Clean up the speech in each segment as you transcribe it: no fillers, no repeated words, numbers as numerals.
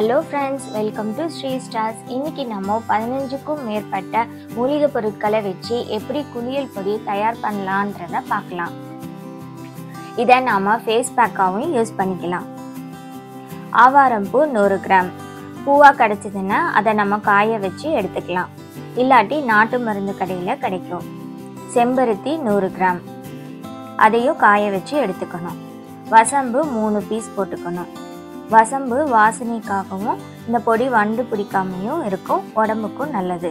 Hello friends, welcome to Sri Stars. இன்னைக்கு நம்ம 15க்கும் மேற்பட்ட மூலிகை பொருட்களை வச்சு எப்படி குளியல் பொடி தயார் பண்ணலாம்ன்றத பார்க்கலாம். இதை நாம ஃபேஸ் பேக்காவும் யூஸ் பண்ணிக்கலாம். ஆவாரம் பூ 100 கிராம். பூவா கிடைச்சதுன்னா அதை நம்ம காய வச்சு எடுத்துக்கலாம். இல்லாட்டி நாட்டு மருந்து கடையில் கிடைக்கும். செம்பருத்தி 100 கிராம். அதையும் காய வச்சு எடுத்துக்கணும். வசம்பு 3 பீஸ் போட்டுக்கணும். வசம்பு வாசனைக்காகவும் இந்த பொடி வண்டு பிடிக்காமையும் இருக்கும், உடம்புக்கும் நல்லது.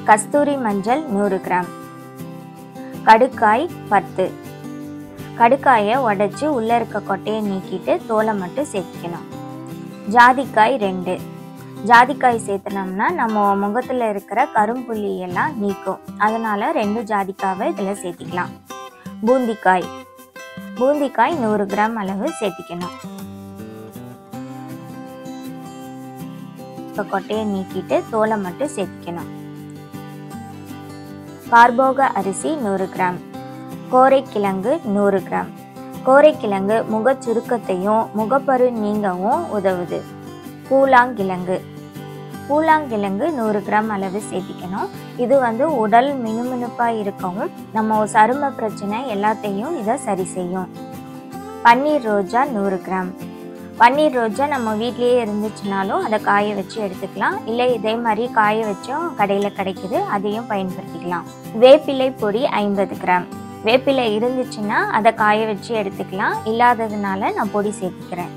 கஸ்தூரி மஞ்சள் 100 கிராம். கடுக்காய் 10. கடுக்காயை உடைச்சி உள்ளே இருக்க கொட்டையை நீக்கிட்டு தோலை மட்டும் சேர்த்துக்கணும். ஜாதிக்காய் 2. ஜாதிக்காய் சேர்த்துனோம்னா நம்ம முகத்தில் இருக்கிற கரும்புள்ளி எல்லாம் நீக்கும், அதனால 2 ஜாதிக்காவை இதில் சேர்த்திக்கலாம். பூந்திக்காய் 100 கிராம் அளவு சேர்த்திக்கணும். இப்போ கொட்டையை நீக்கிட்டு தோலை மட்டும் சேர்த்திக்கணும். கார்போக அரிசி 100 கிராம். கோரைக்கிழங்கு 100 கிராம். கோரைக்கிழங்கு முக சுருக்கத்தையும் முகப்பரு நீங்கவும் உதவுது. பூலாங்கிழங்கு 100 கிராம் அளவு சேர்த்திக்கணும். இது உடல் மினுமினுப்பாக இருக்கவும் நம்ம சரும பிரச்சனை எல்லாத்தையும் இதை சரி செய்யும். பன்னீர் ரோஜா 100 கிராம். பன்னீர் ரோஜா நம்ம வீட்லேயே இருந்துச்சுனாலும் அதை காய வச்சு எடுத்துக்கலாம், இல்லை இதே மாதிரி காய வச்சும் கடையில் கிடைக்குது, அதையும் பயன்படுத்திக்கலாம். வேப்பிலை பொடி 50 கிராம். வேப்பிலை இருந்துச்சுன்னா அதை காய வச்சு எடுத்துக்கலாம், இல்லாததுனால நான் பொடி சேர்த்துக்கிறேன்.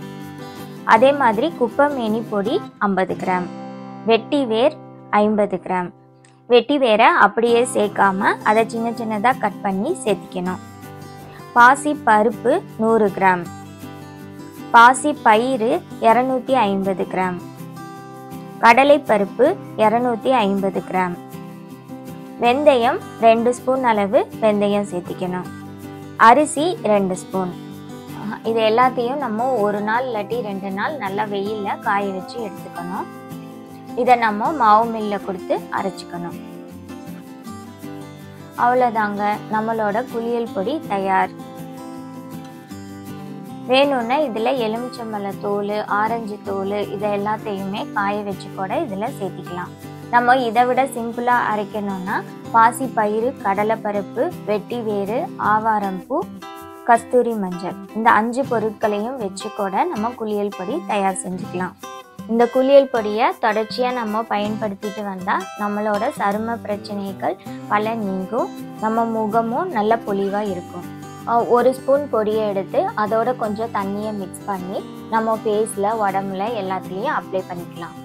அதே மாதிரி குப்பைமேனி பொடி 50 கிராம். வெட்டி வேர் 50 கிராம். வெட்டி வேரை அப்படியே சேர்க்காம அதை சின்ன சின்னதாக கட் பண்ணி சேர்த்திக்கணும். பாசி பருப்பு 100 கிராம். பாசி பயிறு 250 கிராம். கடலை பருப்பு 250 கிராம். வெந்தயம் 2 ஸ்பூன் அளவு வெந்தயம் சேர்த்திக்கணும். அரிசி 2 ஸ்பூன். இது எல்லாத்தையும் நம்ம ஒரு நாள் இல்லாட்டி 2 நாள் நல்லா வெயிலில் காய வச்சு எடுத்துக்கணும். இதை நம்ம மாவு மில்லில் கொடுத்து அரைச்சிக்கணும். அவ்வளோதாங்க, நம்மளோட குளியல் பொடி தயார். வேணும்னா இதில் எலுமிச்சம்பழ தோல், ஆரஞ்சு தோல் இதை எல்லாத்தையுமே காய வச்சு கூட இதில் சேர்த்திக்கலாம். நம்ம இதை விட சிம்பிளாக அரைக்கணும்னா பாசி பயிறு, கடலைப்பருப்பு, வெட்டி வேறு, ஆவாரம் பூ, கஸ்தூரி மஞ்சள் இந்த 5 பொருட்களையும் வச்சு கூட நம்ம குளியல் பொடி தயார் செஞ்சுக்கலாம். இந்த குளியல் பொடியை தொடர்ச்சியாக நம்ம பயன்படுத்திட்டு வந்தால் நம்மளோட சரும பிரச்சனைகள் பல நீங்கும், நம்ம முகமும் நல்ல பொலிவாக இருக்கும். 1 ஸ்பூன் பொடியை எடுத்து அதோட கொஞ்சம் தண்ணியை மிக்ஸ் பண்ணி நம்ம ஃபேஸில், உடம்புல எல்லாத்துலேயும் அப்ளை பண்ணிக்கலாம்.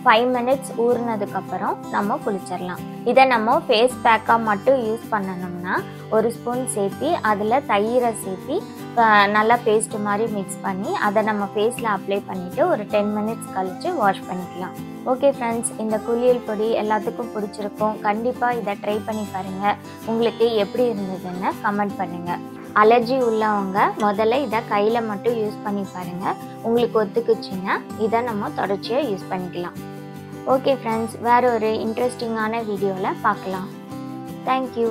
5 மினிட்ஸ் ஊறினதுக்கப்புறம் நம்ம குளிச்சிடலாம். இதை நம்ம ஃபேஸ் பேக்காக மட்டும் யூஸ் பண்ணணும்னா 1 ஸ்பூன் சேர்த்தி அதில் தயிரை சேர்த்தி நல்லா பேஸ்ட் மாதிரி மிக்ஸ் பண்ணி அதை நம்ம ஃபேஸில் அப்ளை பண்ணிவிட்டு ஒரு 10 மினிட்ஸ் கழித்து வாஷ் பண்ணிக்கலாம். ஓகே ஃப்ரெண்ட்ஸ், இந்த குளியல் பொடி எல்லாத்துக்கும் பிடிச்சிருக்கும். கண்டிப்பாக இதை ட்ரை பண்ணி பாருங்கள். உங்களுக்கு எப்படி இருந்ததுன்னு கமெண்ட் பண்ணுங்கள். அலர்ஜி உள்ளவங்க முதல்ல இதை கையில் மட்டும் யூஸ் பண்ணி பாருங்கள். உங்களுக்கு ஒத்துக்குச்சுன்னா இதை நம்ம தொடர்ச்சியாக யூஸ் பண்ணிக்கலாம். ஓகே ஃப்ரெண்ட்ஸ், வேறு ஒரு இன்ட்ரெஸ்டிங்கான வீடியோவில் பார்க்கலாம். தேங்க்யூ.